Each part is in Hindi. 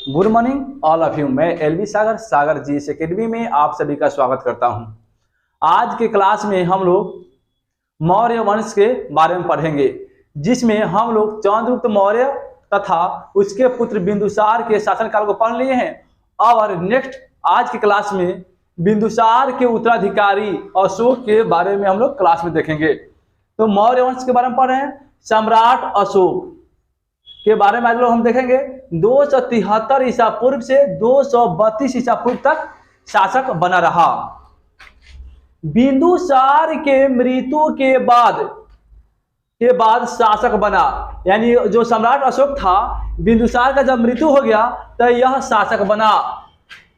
Good morning all of you. मैं एलवी सागर जीएस एकेडमी में आप सभी का स्वागत करता हूं। आज के क्लास में हम लोग मौर्य वंश के बारे में पढ़ेंगे, जिसमें हम लोग चंद्रगुप्त मौर्य तथा उसके पुत्र बिंदुसार के शासनकाल को पढ़ लिए हैं। और नेक्स्ट आज की क्लास में बिंदुसार के उत्तराधिकारी अशोक के बारे में हम लोग क्लास में देखेंगे। तो मौर्य वंश के बारे में पढ़ रहे हैं। सम्राट अशोक के बारे में आज लोग हम देखेंगे। 273 ईसा पूर्व से 232 ईसा पूर्व तक शासक बना रहा। बिंदुसार के मृत्यु के बाद शासक बना, यानी जो सम्राट अशोक था, बिंदुसार का जब मृत्यु हो गया तो यह शासक बना।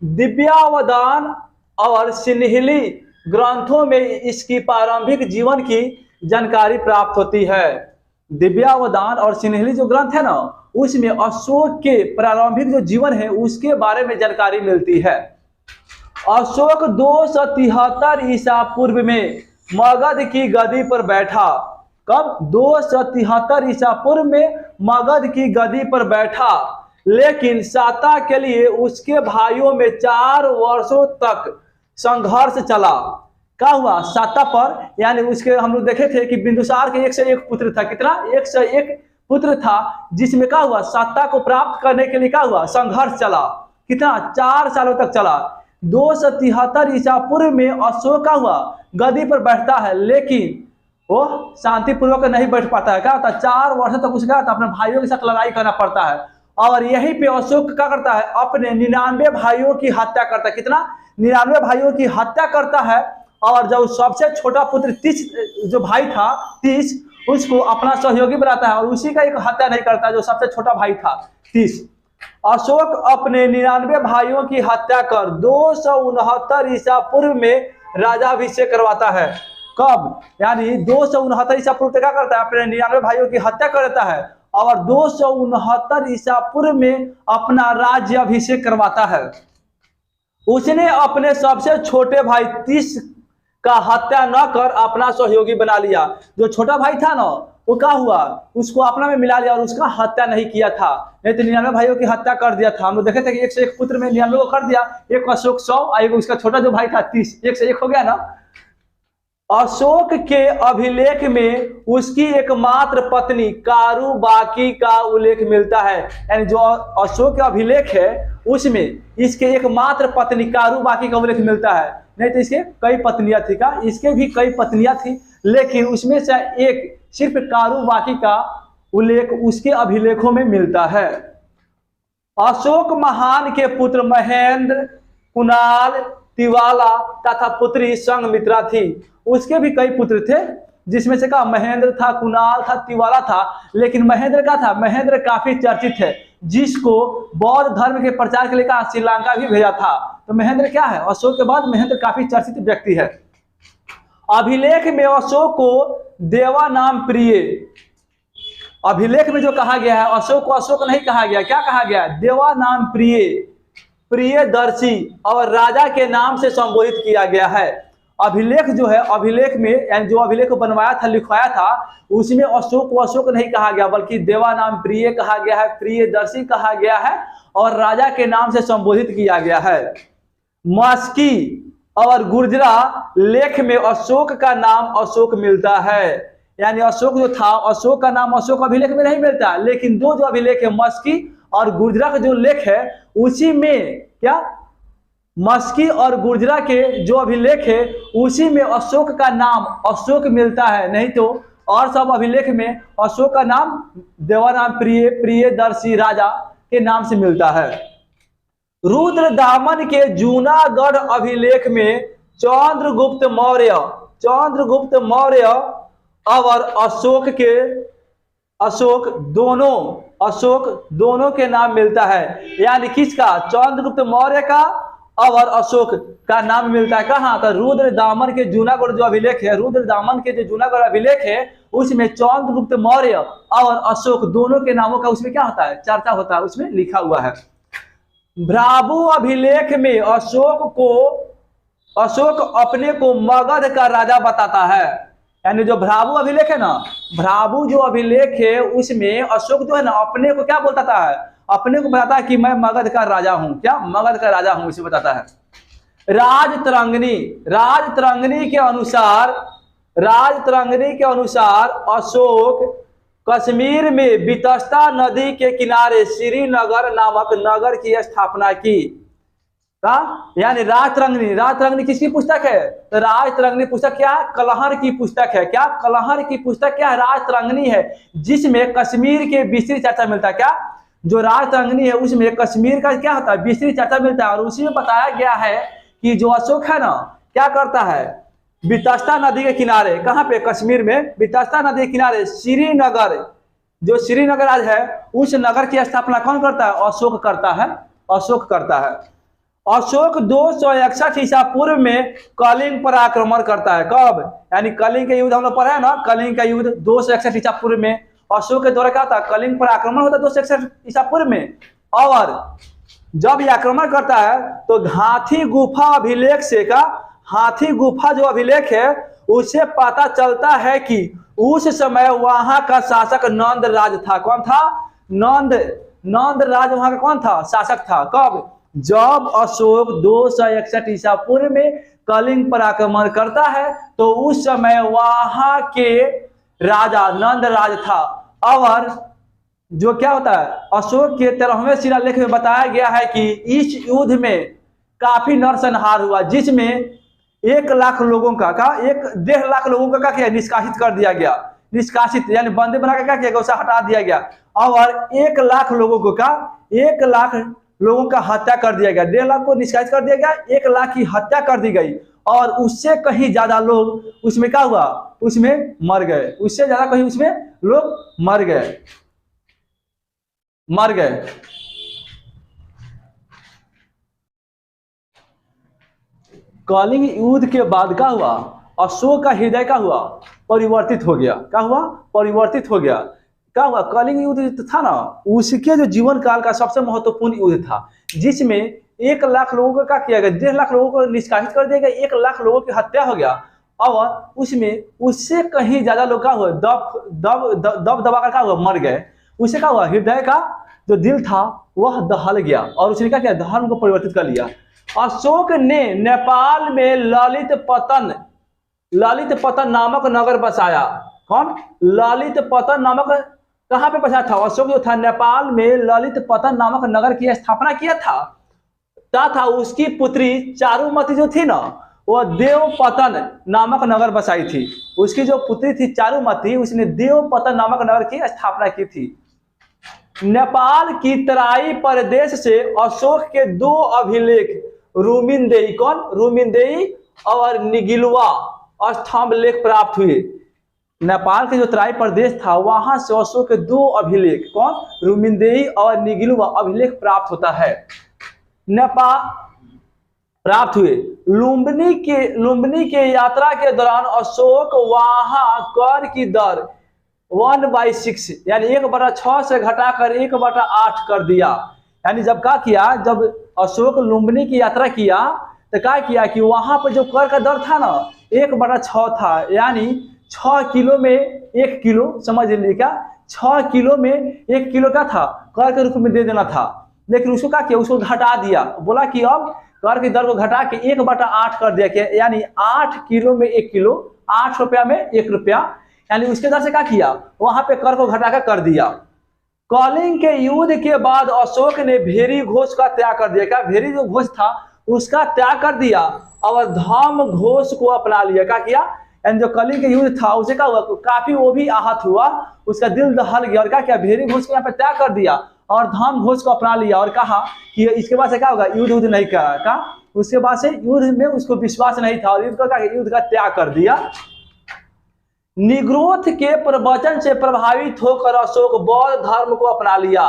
दिव्यावदान और सिन्हली ग्रंथों में इसकी प्रारंभिक जीवन की जानकारी प्राप्त होती है। दिव्यावदान और सिन्हली जो ग्रंथ है ना, उसमें अशोक के प्रारंभिक जो जीवन है उसके बारे में जानकारी मिलती है। अशोक 273 ईसा पूर्व में मगध की गद्दी पर बैठा। कब? 273 ईसा पूर्व में मगध की गद्दी पर बैठा, लेकिन सत्ता के लिए उसके भाइयों में 4 वर्षों तक संघर्ष चला। क्या हुआ? सत्ता पर, यानी उसके हम लोग देखे थे कि बिंदुसार के 101 पुत्र था। कितना? 101 पुत्र था, जिसमें क्या हुआ? सत्ता को प्राप्त करने के लिए क्या हुआ? संघर्ष चला। कितना? 4 सालों तक चला। 273 ईसा पूर्व में अशोक का हुआ गद्दी पर बैठता है, लेकिन वो शांतिपूर्वक नहीं बैठ पाता है। क्या होता है? 4 वर्षों तक उसका अपने भाइयों के साथ लड़ाई करना पड़ता है। और यहीं पे अशोक क्या करता है? अपने 99 भाइयों की हत्या करता है। कितना? 99 भाइयों की हत्या करता है। और जो सबसे छोटा पुत्र 30 जो भाई था 30, उसको अपना सहयोगी बनाता है और उसी का एक हत्या नहीं करता जो सबसे छोटा भाई था 30। अशोक अपने 99 भाइयों की हत्या कर 269 ईसा पूर्व में राजाभिषेक करवाता है। कब? यानी 269 ईसा पूर्व क्या करता है? अपने 99 भाइयों की हत्या कर देता है और 269 ईसा पूर्व में अपना राज्य अभिषेक करवाता है। उसने अपने सबसे छोटे भाई 30 का हत्या न कर अपना सहयोगी बना लिया। जो छोटा भाई था ना, वो क्या हुआ? उसको अपना में मिला लिया और उसका हत्या नहीं किया था। नहीं तो 99 भाइयों की हत्या कर दिया था। हम लोग देखे थे कि 101 पुत्र में 99 को कर दिया। एक अशोक 100 और एक उसका छोटा जो भाई था 30, 101 हो गया ना। अशोक के अभिलेख में उसकी एकमात्र पत्नी कारूबाकी का उल्लेख मिलता है। यानी जो अशोक का अभिलेख है उसमें इसके एकमात्र पत्नी कारूबाकी का उल्लेख मिलता है। नहीं तो इसके कई पत्नियां थी। का इसके भी कई पत्नियां थी, लेकिन उसमें से एक सिर्फ कारूबाकी का उल्लेख उसके अभिलेखों में मिलता है। अशोक महान के पुत्र महेंद्र, कुणाल, तिवाला तथा पुत्री संघमित्रा थी। उसके भी कई पुत्र थे, जिसमें से का महेंद्र था, कुणाल था, तिवाला था। लेकिन महेंद्र का था, महेंद्र काफी चर्चित है, जिसको बौद्ध धर्म के प्रचार के लिए कहा श्रीलंका भी भेजा था। तो महेंद्र क्या है? अशोक के बाद महेंद्र काफी चर्चित व्यक्ति है। अभिलेख में अशोक को देवा नाम प्रिय, अभिलेख में जो कहा गया है अशोक को अशोक नहीं कहा गया। क्या कहा गया? देवा नाम प्रिय, प्रियदर्शी और राजा के नाम से संबोधित किया गया है। अभिलेख जो है, अभिलेख में यानी जो अभिलेख को बनवाया था, लिखवाया था, उसमें अशोक को अशोक नहीं कहा गया, बल्कि देवा नाम प्रिय कहा गया है, प्रियदर्शी कहा गया है और राजा के नाम से संबोधित किया गया है। मस्की और गुर्जरा लेख में अशोक का नाम अशोक मिलता है। यानी अशोक जो था, अशोक का नाम अशोक अभिलेख में नहीं मिलता, लेकिन दो जो अभिलेख है मस्की और गुर्जरा का जो लेख है उसी में क्या, मस्की और गुर्जरा के जो अभिलेख है उसी में अशोक का नाम अशोक मिलता है। नहीं तो और सब अभिलेख में अशोक का नाम देवानाम प्रिय, प्रियदर्शी राजा के नाम से मिलता है। रुद्रदामन के जूनागढ़ अभिलेख में चंद्रगुप्त मौर्य और अशोक दोनों के नाम मिलता है। यानी किसका? चंद्रगुप्त मौर्य का और अशोक का नाम मिलता है। कहाँ? तो रुद्रदामन के जूनागढ़ जो अभिलेख है, रुद्रदामन के जो जूनागढ़ अभिलेख है उसमें चंद्रगुप्त मौर्य और अशोक दोनों के नामों का उसमें क्या होता है? चर्चा होता है, उसमें लिखा हुआ है। भ्राभु अभिलेख में अशोक अपने को मगध का राजा बताता है। यानी जो भ्राभु अभिलेख है ना, भ्राभु जो अभिलेख है उसमें अशोक जो है ना अपने को क्या बोलता है? अपने को बताता है कि मैं मगध का राजा हूं। क्या? मगध का राजा हूं, इसे बताता है। राजतरंगिणी के अनुसार, अशोक कश्मीर में वितस्ता नदी के किनारे श्रीनगर नामक नगर की स्थापना की। यानी राजतरंगिणी किसकी पुस्तक है? तो राजतरंगिणी पुस्तक क्या है? कलहर की पुस्तक है। क्या? कलहर की पुस्तक क्या है? राजतरंगिणी है, जिसमें कश्मीर के विस्तृत चर्चा मिलता है। क्या? जो राजतरंगिणी है उसमें कश्मीर का क्या होता है? विस्तृत चर्चा मिलता है। और उसी में बताया गया है कि जो अशोक है ना, क्या करता है? वितस्ता नदी के किनारे, कहां पे? कश्मीर में वितस्ता नदी के किनारे श्रीनगर, जो श्रीनगर आज है, उस नगर की स्थापना कौन करता है? अशोक करता है। अशोक 261 ईसा पूर्व में कलिंग पर आक्रमण करता है। कब? यानी कलिंग के युद्ध हम लोग पढ़े हैं ना, कलिंग का युद्ध 261 ईसा पूर्व में अशोक के द्वारा क्या होता है? कलिंग पर आक्रमण होता है 261 ईसा पूर्व में। और जब ये आक्रमण करता है तो हाथी गुफा अभिलेख से, का हाथी गुफा जो अभिलेख है उससे पता चलता है कि उस समय वहां का शासक नंद राज था। कौन था? नंद राज वहां का कौन था? शासक था। कब? जब अशोक 261 ईसा पूर्व में कलिंग पर आक्रमण करता है तो उस समय वहां के राजा नंद राज था। और जो क्या होता है, अशोक के 13वें शिलालेख में बताया गया है कि इस युद्ध में काफी नरसंहार हुआ, जिसमें 1 लाख लोगों का 1.5 लाख लोगों का क्या निष्कासित कर दिया गया। निष्कासित यानी बंदी बना के क्या किया गया? उसे हटा दिया गया। और 1 लाख लोगों को 1 लाख लोगों का हत्या कर दिया गया। 1.5 लाख को निष्कासित कर दिया गया, 1 लाख की हत्या कर दी गई। और उससे कहीं ज्यादा लोग उसमें क्या हुआ? उसमें मर गए। उससे ज्यादा कहीं उसमें लोग मर गए। कलिंग युद्ध के बाद क्या हुआ? अशोक का हृदय क्या हुआ? परिवर्तित हो गया। क्या हुआ? परिवर्तित हो गया। क्या हुआ? कलिंग युद्ध था ना, उसके जो जीवन काल का सबसे महत्वपूर्ण युद्ध था, जिसमें 1 लाख लोगों को क्या किया गया? 1.5 लाख लोगों को निष्कासित कर दिया गया, 1 लाख लोगों की हत्या हो गया। और उसमें उससे कहीं ज्यादा लोग क्या हुआ? दब दबाकर क्या हुआ? मर गए। उससे क्या हुआ? हृदय का जो दिल था वह दहल गया और उसने क्या किया? धर्म को परिवर्तित कर लिया। अशोक ने नेपाल में ललित पतन नामक नगर बसाया। कौन? ललित पतन नामक, कहां पे बसा था? अशोक जो था नेपाल में ललित पतन नामक नगर की स्थापना किया था। उसकी पुत्री चारुमती जो थी ना, वह देवपतन नामक नगर बसाई थी। उसकी जो पुत्री थी चारुमती, उसने देवपतन नामक नगर की स्थापना की थी। नेपाल की तराई प्रदेश से अशोक के 2 अभिलेख रूमिनदेई, कौन? रूमिनदेई और निगिलवा स्तंभ लेख प्राप्त हुए। नेपाल के जो तराई प्रदेश था वहां से अशोक के 2 अभिलेख, कौन? रूमिनदेई और निगिलवा अभिलेख प्राप्त होता है। नेपाल प्राप्त हुए। लुम्बिनी के यात्रा के दौरान अशोक वहां कर की दर 1/6 यानी 1/6 से घटाकर 1/8 कर दिया। यानी जब क्या किया? जब अशोक लुम्बिनी की यात्रा किया तो क्या किया कि वहां पर जो कर का दर था ना 1/6 था। यानी 6 किलो में 1 किलो, समझ लीजिए क्या, 6 किलो में 1 किलो का था कर के रूप में दे देना था। लेकिन उसको क्या किया? उसको घटा दिया। बोला कि अब कर की दर को घटा के 1/8 कर दिया। यानी 8 किलो में 1 किलो, 8 रुपया में 1 रुपया, यानी उसके दर से क्या किया? वहां पे कर को घटाकर कर दिया। कलिंग के युद्ध के बाद अशोक ने भेरी घोष का त्याग कर दिया। क्या? भेरी जो घोष था उसका त्याग कर दिया और धर्म घोष को अपना लिया। क्या किया? यानी जो कलिंग के युद्ध था उसे क्या हुआ? काफी वो भी आहत हुआ, उसका दिल दहल गया और क्या किया? भेरी घोष को यहाँ पे त्याग कर दिया और धर्म घोष को अपना लिया और कहा कि इसके बाद से क्या होगा? युद्ध नहीं का उसके बाद से युद्ध में उसको विश्वास नहीं था और युद्ध का त्याग कर दिया। निग्रोथ के प्रवचन से प्रभावित होकर अशोक बौद्ध धर्म को अपना लिया।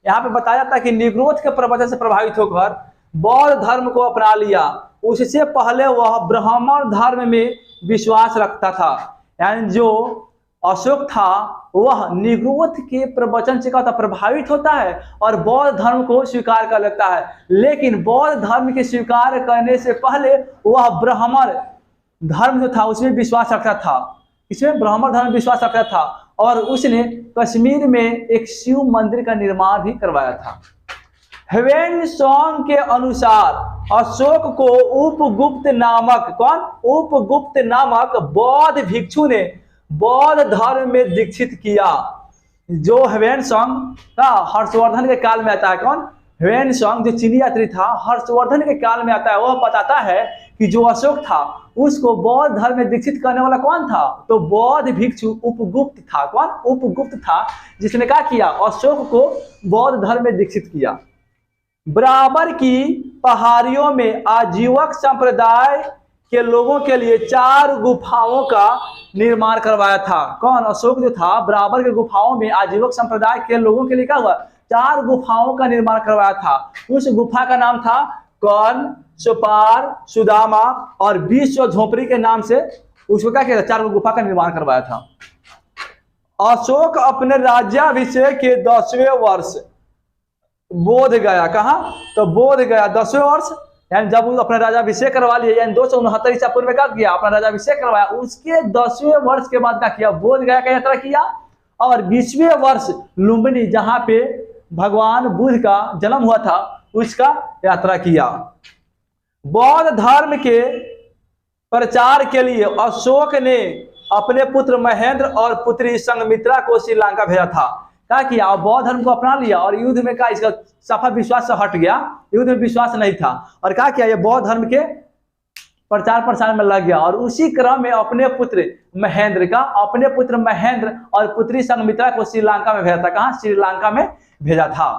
यहाँ पे बताया था कि निग्रोथ के प्रवचन से प्रभावित होकर बौद्ध धर्म को अपना लिया। उससे पहले वह ब्राह्मण धर्म में विश्वास रखता था। यानी जो अशोक था वह निग्रोथ के प्रवचन से क्या प्रभावित होता है और बौद्ध धर्म को स्वीकार कर लेता है। लेकिन बौद्ध धर्म के स्वीकार करने से पहले वह ब्राह्मण धर्म जो था उसमें विश्वास रखता था। इसमें ब्राह्मण धर्म में विश्वास रखता था और उसने कश्मीर में एक शिव मंदिर का निर्माण भी करवाया था। ह्वेन-सॉन्ग के अनुसार अशोक को उपगुप्त नामक उपगुप्त नामक बौद्ध भिक्षु ने बौद्ध धर्म में दीक्षित किया। जो ह्वेन-सॉन्ग था हर्षवर्धन के काल में आता है। ह्वेन-सॉन्ग जो चीनी यात्री था हर्षवर्धन के काल में आता है। वह बताता है कि जो अशोक था उसको बौद्ध धर्म में दीक्षित करने वाला कौन था? तो बौद्ध भिक्षु उपगुप्त था। उपगुप्त था जिसने क्या किया? अशोक को बौद्ध धर्म में दीक्षित किया। बराबर की पहाड़ियों में आजीवक संप्रदाय के लोगों के लिए 4 गुफाओं का निर्माण करवाया था। अशोक जो था बराबर के गुफाओं में आजीवक संप्रदाय के लोगों के लिए क्या हुआ? 4 गुफाओं का निर्माण करवाया था। उस गुफा का नाम था कर्ण, सुपार, सुदामा और विश्व झोपड़ी के नाम से उसको क्या किया? 4 गुफा का निर्माण करवाया था। अशोक अपने राज्याभिषेक के 10वें वर्ष बोध गया। कहाँ? तो बोध गया 10वें वर्ष, यानी जब वो अपना राजाभिषेक करवा लिया, यानी 269 ईसा पूर्व में क्या किया? अपना राजाभिषेक करवाया। उसके 10वें वर्ष के बाद क्या किया? बोध गया का यात्रा किया। और 20वें वर्ष लुम्बिनी, जहां पे भगवान बुद्ध का जन्म हुआ था, उसका यात्रा किया। बौद्ध धर्म के प्रचार के लिए अशोक ने अपने पुत्र महेंद्र और पुत्री संघमित्रा को श्रीलंका भेजा था। क्या किया? बौद्ध धर्म को अपना लिया और युद्ध में क्या इसका सफा विश्वास से हट गया। युद्ध में विश्वास नहीं था और क्या किया? ये बौद्ध धर्म के प्रचार प्रसार में लग गया और उसी क्रम में अपने पुत्र महेंद्र और पुत्री संघमित्रा को श्रीलंका में भेजा था। कहाँ? श्रीलंका में भेजा था।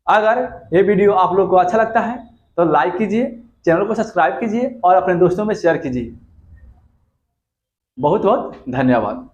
अगर ये वीडियो आप लोग को अच्छा लगता है तो लाइक कीजिए, चैनल को सब्सक्राइब कीजिए और अपने दोस्तों में शेयर कीजिए। बहुत बहुत धन्यवाद।